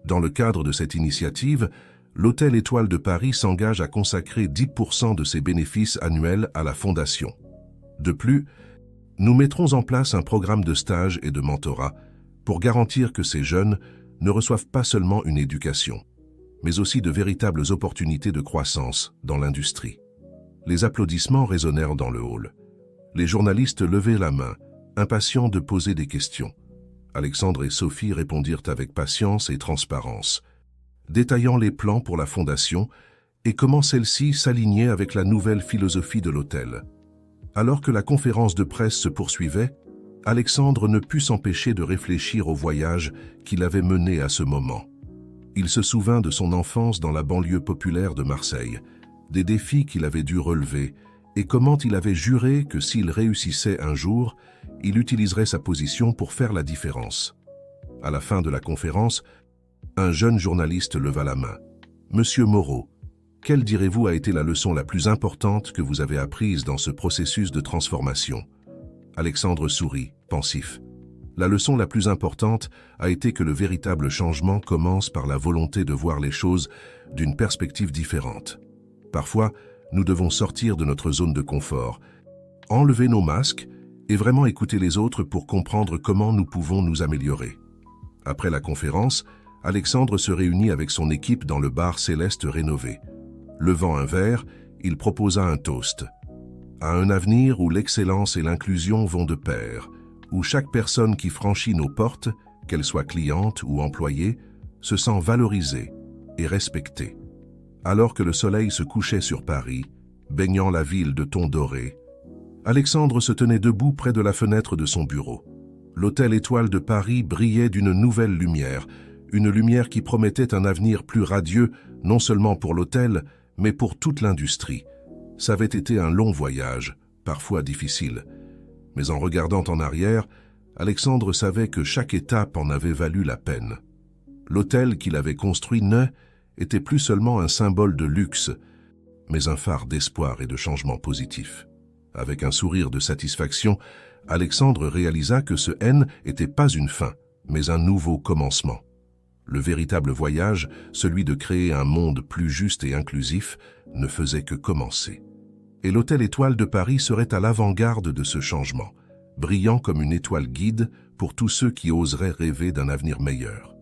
Dans le cadre de cette initiative, l'Hôtel Étoile de Paris s'engage à consacrer 10% de ses bénéfices annuels à la Fondation. De plus, nous mettrons en place un programme de stage et de mentorat pour garantir que ces jeunes ne reçoivent pas seulement une éducation, mais aussi de véritables opportunités de croissance dans l'industrie. Les applaudissements résonnèrent dans le hall. Les journalistes levaient la main, impatients de poser des questions. Alexandre et Sophie répondirent avec patience et transparence, détaillant les plans pour la fondation et comment celle-ci s'alignait avec la nouvelle philosophie de l'hôtel. Alors que la conférence de presse se poursuivait, Alexandre ne put s'empêcher de réfléchir au voyage qu'il avait mené à ce moment. Il se souvint de son enfance dans la banlieue populaire de Marseille, des défis qu'il avait dû relever et comment il avait juré que s'il réussissait un jour, il utiliserait sa position pour faire la différence. À la fin de la conférence, un jeune journaliste leva la main. « Monsieur Moreau, quelle direz-vous a été la leçon la plus importante que vous avez apprise dans ce processus de transformation ?» Alexandre sourit, pensif. La leçon la plus importante a été que le véritable changement commence par la volonté de voir les choses d'une perspective différente. Parfois, nous devons sortir de notre zone de confort, enlever nos masques et vraiment écouter les autres pour comprendre comment nous pouvons nous améliorer. Après la conférence, Alexandre se réunit avec son équipe dans le bar Céleste rénové. Levant un verre, il proposa un toast. À un avenir où l'excellence et l'inclusion vont de pair, où chaque personne qui franchit nos portes, qu'elle soit cliente ou employée, se sent valorisée et respectée. Alors que le soleil se couchait sur Paris, baignant la ville de tons dorés, Alexandre se tenait debout près de la fenêtre de son bureau. L'hôtel Étoile de Paris brillait d'une nouvelle lumière, une lumière qui promettait un avenir plus radieux, non seulement pour l'hôtel, mais pour toute l'industrie. Ça avait été un long voyage, parfois difficile. Mais en regardant en arrière, Alexandre savait que chaque étape en avait valu la peine. L'hôtel qu'il avait construit était plus seulement un symbole de luxe, mais un phare d'espoir et de changement positif. Avec un sourire de satisfaction, Alexandre réalisa que ce N n'était pas une fin, mais un nouveau commencement. Le véritable voyage, celui de créer un monde plus juste et inclusif, ne faisait que commencer. Et l'Hôtel Étoile de Paris serait à l'avant-garde de ce changement, brillant comme une étoile guide pour tous ceux qui oseraient rêver d'un avenir meilleur.